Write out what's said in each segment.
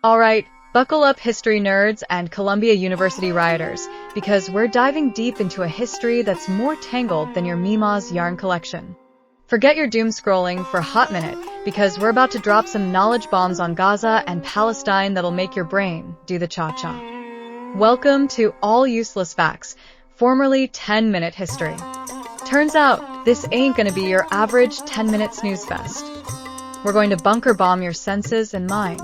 Alright, buckle up history nerds and Columbia University rioters, because we're diving deep into a history that's more tangled than your Mima's yarn collection. Forget your doom scrolling for a hot minute, because we're about to drop some knowledge bombs on Gaza and Palestine that'll make your brain do the cha-cha. Welcome to All Useless Facts, formerly 10-minute history. Turns out, this ain't gonna be your average 10-minute snooze fest. We're going to bunker bomb your senses and mind.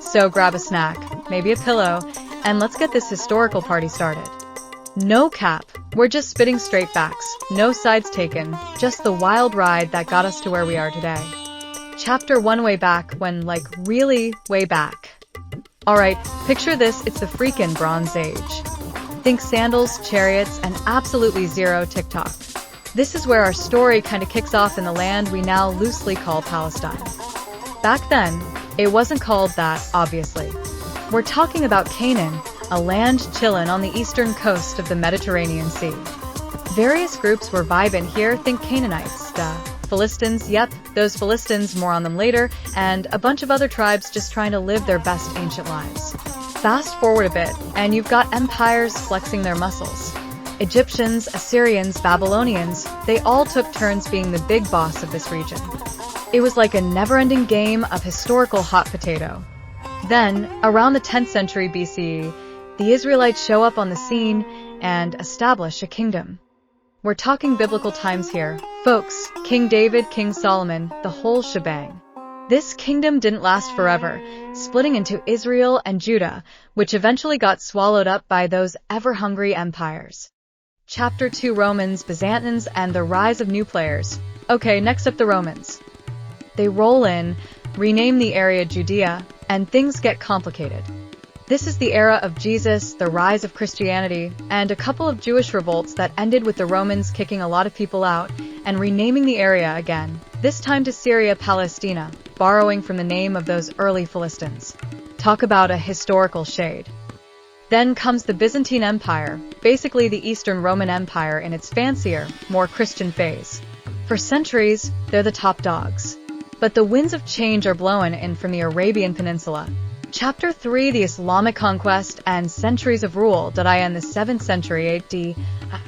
So grab a snack, maybe a pillow, and let's get this historical party started. No cap, we're just spitting straight facts, no sides taken, just the wild ride that got us to where we are today. Chapter 1, way back when, really way back. Alright, picture this, it's the freaking Bronze Age. Think sandals, chariots, and absolutely zero TikTok. This is where our story kinda kicks off in the land we now loosely call Palestine. Back then, it wasn't called that, obviously. We're talking about Canaan, a land chillin' on the eastern coast of the Mediterranean Sea. Various groups were vibing here, think Canaanites, the Philistines, yep, those Philistines, more on them later, and a bunch of other tribes just trying to live their best ancient lives. Fast forward a bit, and you've got empires flexing their muscles. Egyptians, Assyrians, Babylonians, they all took turns being the big boss of this region. It was like a never-ending game of historical hot potato. Then, around the 10th century BCE, the Israelites show up on the scene and establish a kingdom. We're talking biblical times here, folks. King David, King Solomon, the whole shebang. This kingdom didn't last forever, splitting into Israel and Judah, which eventually got swallowed up by those ever-hungry empires. Chapter 2, Romans, Byzantines, and the rise of new players. Okay, next up the Romans. They roll in, rename the area Judea, and things get complicated. This is the era of Jesus, the rise of Christianity, and a couple of Jewish revolts that ended with the Romans kicking a lot of people out and renaming the area again, this time to Syria Palestina, borrowing from the name of those early Philistines. Talk about a historical shade. Then comes the Byzantine Empire, basically the Eastern Roman Empire in its fancier, more Christian phase. For centuries, they're the top dogs. But the winds of change are blowing in from the Arabian Peninsula. Chapter 3, the Islamic conquest and centuries of rule. In the 7th century AD,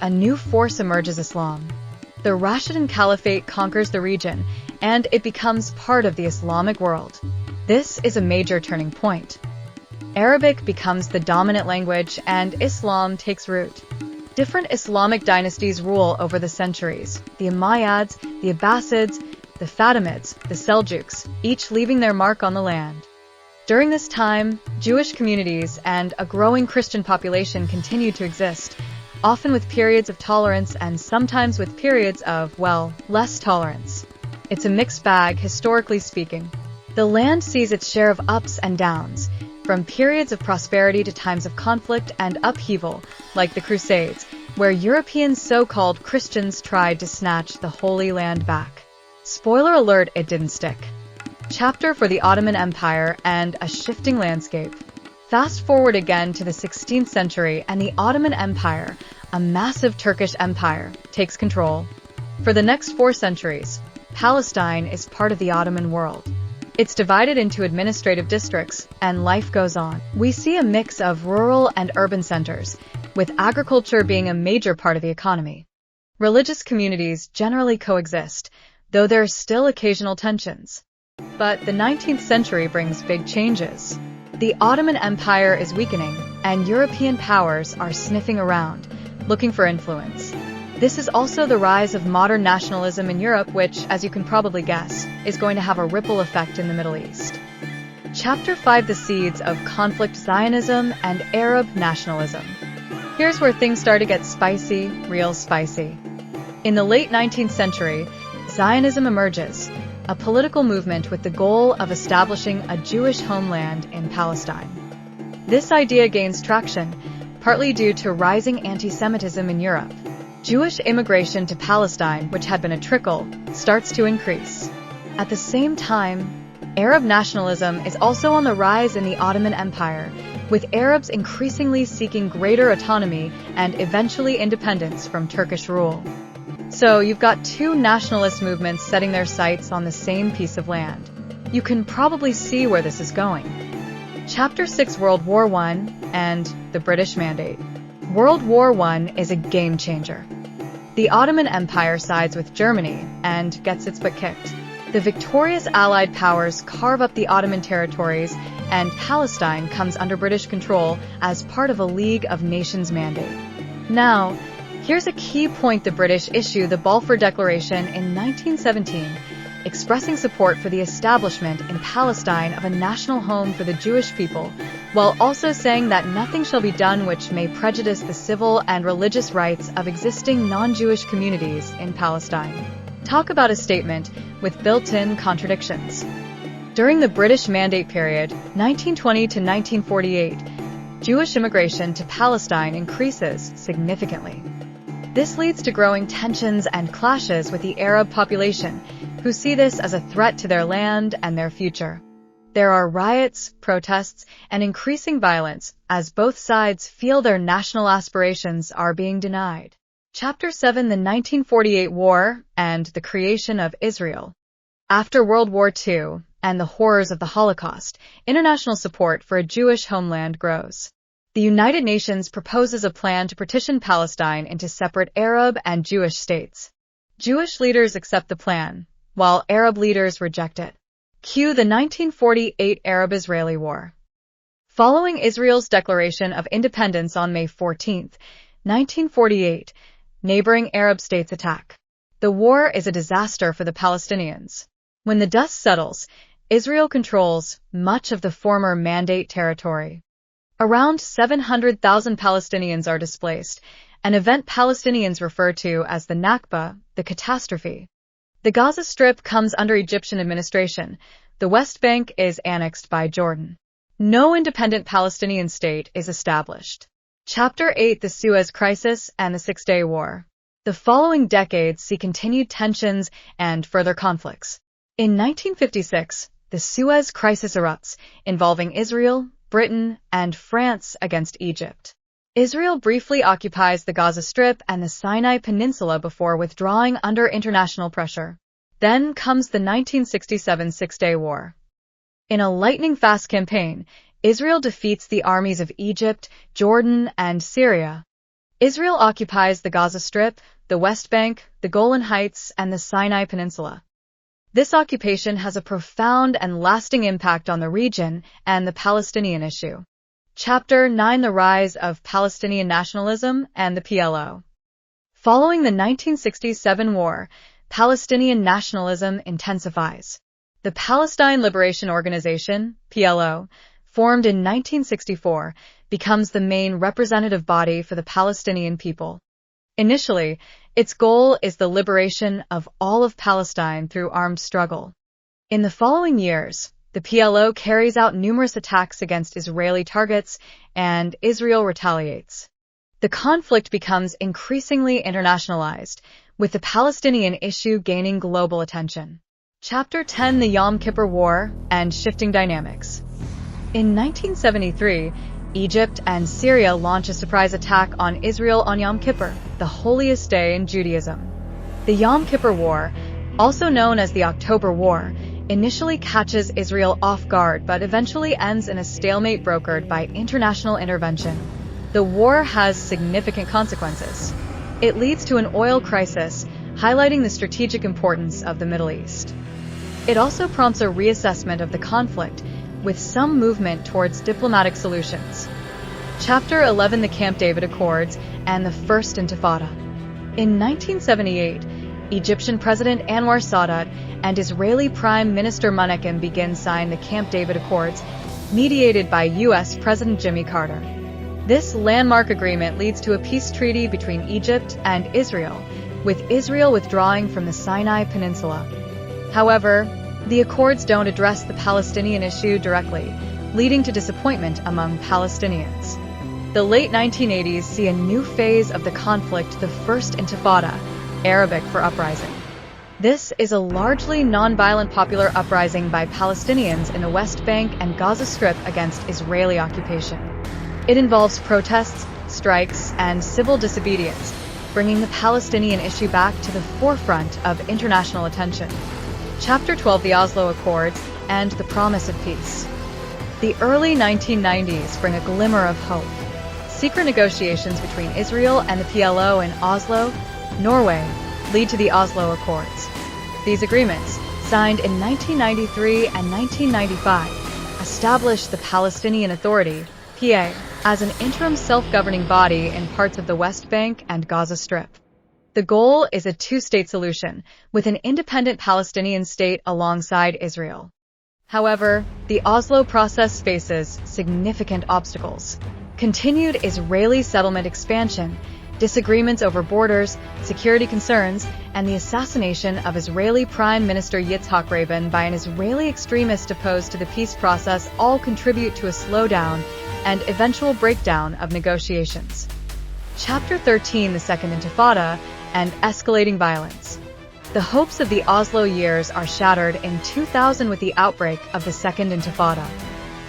a new force emerges: Islam. The Rashidun Caliphate conquers the region, and it becomes part of the Islamic world. This is a major turning point. Arabic becomes the dominant language, and Islam takes root. Different Islamic dynasties rule over the centuries: the Umayyads, the Abbasids, the Fatimids, the Seljuks, each leaving their mark on the land. During this time, Jewish communities and a growing Christian population continued to exist, often with periods of tolerance and sometimes with periods of, less tolerance. It's a mixed bag, historically speaking. The land sees its share of ups and downs, from periods of prosperity to times of conflict and upheaval, like the Crusades, where European so-called Christians tried to snatch the Holy Land back. Spoiler alert, it didn't stick. Chapter for the Ottoman Empire and a shifting landscape. Fast forward again to the 16th century and the Ottoman Empire, a massive Turkish empire, takes control. For the next 4 centuries, Palestine is part of the Ottoman world. It's divided into administrative districts, and life goes on. We see a mix of rural and urban centers, with agriculture being a major part of the economy. Religious communities generally coexist, though there are still occasional tensions. But the 19th century brings big changes. The Ottoman Empire is weakening, and European powers are sniffing around, looking for influence. This is also the rise of modern nationalism in Europe, which, as you can probably guess, is going to have a ripple effect in the Middle East. Chapter 5, the seeds of conflict: Zionism and Arab nationalism. Here's where things start to get spicy, real spicy. In the late 19th century, Zionism emerges, a political movement with the goal of establishing a Jewish homeland in Palestine. This idea gains traction, partly due to rising anti-Semitism in Europe. Jewish immigration to Palestine, which had been a trickle, starts to increase. At the same time, Arab nationalism is also on the rise in the Ottoman Empire, with Arabs increasingly seeking greater autonomy and eventually independence from Turkish rule. So you've got 2 nationalist movements setting their sights on the same piece of land. You can probably see where this is going. Chapter 6, World War I and the British Mandate. World War I is a game-changer. The Ottoman Empire sides with Germany and gets its butt kicked. The victorious Allied powers carve up the Ottoman territories, and Palestine comes under British control as part of a League of Nations mandate. Now, here's a key point: the British issue the Balfour Declaration in 1917, expressing support for the establishment in Palestine of a national home for the Jewish people, while also saying that nothing shall be done which may prejudice the civil and religious rights of existing non-Jewish communities in Palestine. Talk about a statement with built-in contradictions. During the British Mandate period, 1920 to 1948, Jewish immigration to Palestine increases significantly. This leads to growing tensions and clashes with the Arab population, who see this as a threat to their land and their future. There are riots, protests, and increasing violence as both sides feel their national aspirations are being denied. Chapter 7, the 1948 War and the Creation of Israel. After World War II and the horrors of the Holocaust, international support for a Jewish homeland grows. The United Nations proposes a plan to partition Palestine into separate Arab and Jewish states. Jewish leaders accept the plan, while Arab leaders reject it. Cue the 1948 Arab-Israeli War. Following Israel's declaration of independence on May 14, 1948, neighboring Arab states attack. The war is a disaster for the Palestinians. When the dust settles, Israel controls much of the former Mandate territory. Around 700,000 Palestinians are displaced, an event Palestinians refer to as the Nakba, the catastrophe. The Gaza Strip comes under Egyptian administration. The West Bank is annexed by Jordan. No independent Palestinian state is established. Chapter 8, the Suez Crisis and the Six-Day War. The following decades see continued tensions and further conflicts. In 1956, the Suez Crisis erupts, involving Israel, Britain, and France against Egypt. Israel briefly occupies the Gaza Strip and the Sinai Peninsula before withdrawing under international pressure. Then comes the 1967 Six-Day War. In a lightning-fast campaign, Israel defeats the armies of Egypt, Jordan, and Syria. Israel occupies the Gaza Strip, the West Bank, the Golan Heights, and the Sinai Peninsula. This occupation has a profound and lasting impact on the region and the Palestinian issue. Chapter 9, the Rise of Palestinian Nationalism and the PLO. Following the 1967 war, Palestinian nationalism intensifies. The Palestine Liberation Organization, PLO, formed in 1964, becomes the main representative body for the Palestinian people. Initially, its goal is the liberation of all of Palestine through armed struggle. In the following years, the PLO carries out numerous attacks against Israeli targets, and Israel retaliates. The conflict becomes increasingly internationalized, with the Palestinian issue gaining global attention. Chapter 10, the Yom Kippur War and Shifting Dynamics. In 1973, Egypt and Syria launch a surprise attack on Israel on Yom Kippur, the holiest day in Judaism. The Yom Kippur War, also known as the October War, initially catches Israel off guard but eventually ends in a stalemate brokered by international intervention. The war has significant consequences. It leads to an oil crisis, highlighting the strategic importance of the Middle East. It also prompts a reassessment of the conflict, with some movement towards diplomatic solutions. Chapter 11, the Camp David Accords and the First Intifada. In 1978, Egyptian President Anwar Sadat and Israeli Prime Minister Menachem Begin sign the Camp David Accords, mediated by U.S. President Jimmy Carter. This landmark agreement leads to a peace treaty between Egypt and Israel, with Israel withdrawing from the Sinai Peninsula. However, the accords don't address the Palestinian issue directly, leading to disappointment among Palestinians. The late 1980s see a new phase of the conflict, the First Intifada, Arabic for uprising. This is a largely non-violent popular uprising by Palestinians in the West Bank and Gaza Strip against Israeli occupation. It involves protests, strikes, and civil disobedience, bringing the Palestinian issue back to the forefront of international attention. Chapter 12, the Oslo Accords and the Promise of Peace. The early 1990s bring a glimmer of hope. Secret negotiations between Israel and the PLO in Oslo, Norway, lead to the Oslo Accords. These agreements, signed in 1993 and 1995, establish the Palestinian Authority, PA, as an interim self-governing body in parts of the West Bank and Gaza Strip. The goal is a two-state solution, with an independent Palestinian state alongside Israel. However, the Oslo process faces significant obstacles. Continued Israeli settlement expansion, disagreements over borders, security concerns, and the assassination of Israeli Prime Minister Yitzhak Rabin by an Israeli extremist opposed to the peace process all contribute to a slowdown and eventual breakdown of negotiations. Chapter 13, the Second Intifada, and escalating violence. The hopes of the Oslo years are shattered in 2000 with the outbreak of the Second Intifada.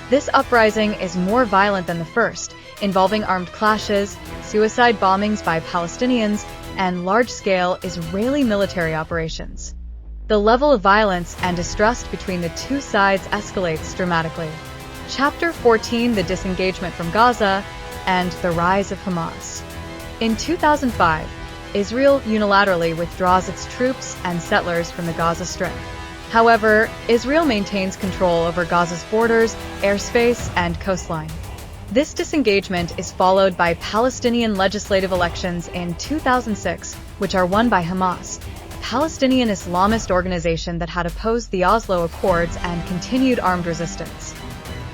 This uprising is more violent than the first, involving armed clashes, suicide bombings by Palestinians, and large-scale Israeli military operations. The level of violence and distrust between the two sides escalates dramatically. Chapter 14, the disengagement from Gaza, and the rise of Hamas. In 2005, Israel unilaterally withdraws its troops and settlers from the Gaza Strip. However, Israel maintains control over Gaza's borders, airspace, and coastline. This disengagement is followed by Palestinian legislative elections in 2006, which are won by Hamas, a Palestinian Islamist organization that had opposed the Oslo Accords and continued armed resistance.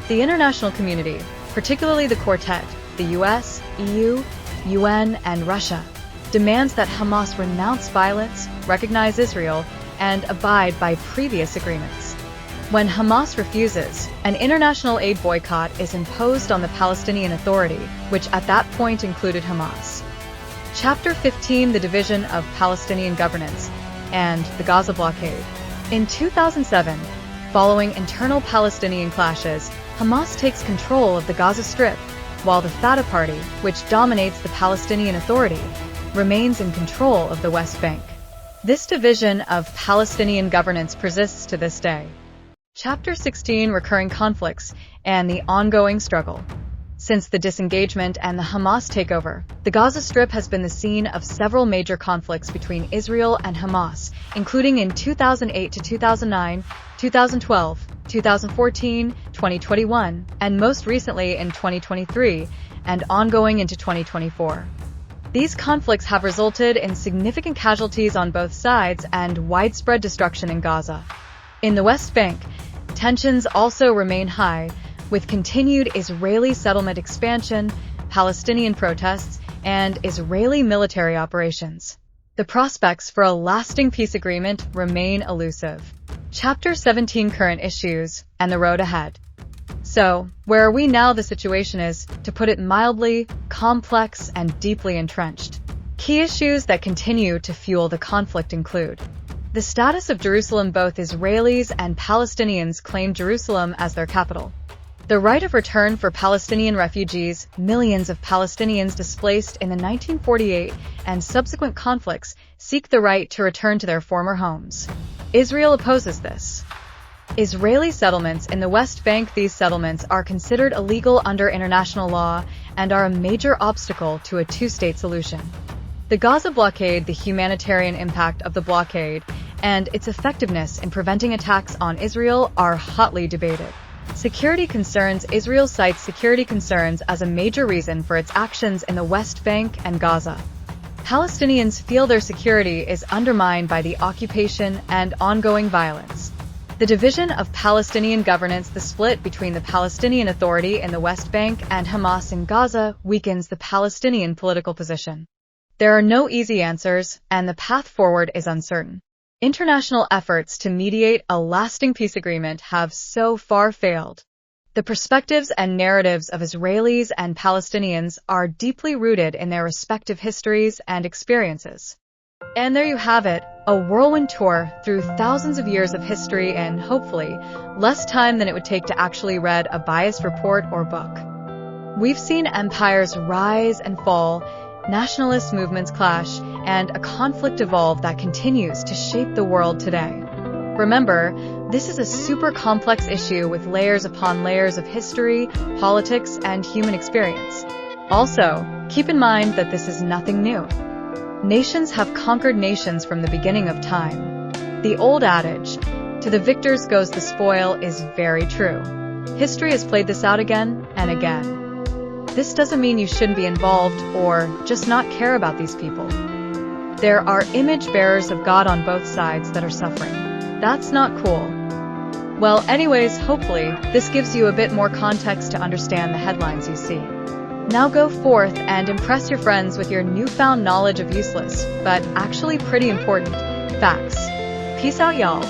The international community, particularly the Quartet, the US, EU, UN, and Russia, demands that Hamas renounce violence, recognize Israel, and abide by previous agreements. When Hamas refuses, an international aid boycott is imposed on the Palestinian Authority, which at that point included Hamas. Chapter 15, the division of Palestinian governance, and the Gaza blockade. In 2007, following internal Palestinian clashes, Hamas takes control of the Gaza Strip, while the Fatah Party, which dominates the Palestinian Authority, remains in control of the West Bank. This division of Palestinian governance persists to this day. Chapter 16, recurring conflicts and the ongoing struggle. Since the disengagement and the Hamas takeover, the Gaza Strip has been the scene of several major conflicts between Israel and Hamas, including in 2008 to 2009, 2012, 2014, 2021, and most recently in 2023, and ongoing into 2024. These conflicts have resulted in significant casualties on both sides and widespread destruction in Gaza. In the West Bank, tensions also remain high, with continued Israeli settlement expansion, Palestinian protests, and Israeli military operations. The prospects for a lasting peace agreement remain elusive. Chapter 17, current issues and the road ahead. So, where are we now? The situation is, to put it mildly, complex and deeply entrenched. Key issues that continue to fuel the conflict include the status of Jerusalem. Both Israelis and Palestinians claim Jerusalem as their capital. The right of return for Palestinian refugees. Millions of Palestinians displaced in the 1948 and subsequent conflicts seek the right to return to their former homes. Israel opposes this. Israeli settlements in the West Bank. These settlements are considered illegal under international law and are a major obstacle to a two-state solution. The Gaza blockade, the humanitarian impact of the blockade, and its effectiveness in preventing attacks on Israel are hotly debated. Security concerns. Israel cites security concerns as a major reason for its actions in the West Bank and Gaza. Palestinians feel their security is undermined by the occupation and ongoing violence. The division of Palestinian governance. The split between the Palestinian Authority in the West Bank and Hamas in Gaza weakens the Palestinian political position. There are no easy answers, and the path forward is uncertain. International efforts to mediate a lasting peace agreement have so far failed. The perspectives and narratives of Israelis and Palestinians are deeply rooted in their respective histories and experiences. And there you have it, a whirlwind tour through thousands of years of history in, hopefully, less time than it would take to actually read a biased report or book. We've seen empires rise and fall, nationalist movements clash, and a conflict evolve that continues to shape the world today. Remember, this is a super complex issue with layers upon layers of history, politics, and human experience. Also, keep in mind that this is nothing new. Nations have conquered nations from the beginning of time. The old adage, "To the victors goes the spoil," is very true. History has played this out again and again. This doesn't mean you shouldn't be involved or just not care about these people. There are image bearers of God on both sides that are suffering. That's not cool. Well, anyways, hopefully, this gives you a bit more context to understand the headlines you see. Now go forth and impress your friends with your newfound knowledge of useless, but actually pretty important, facts. Peace out, y'all.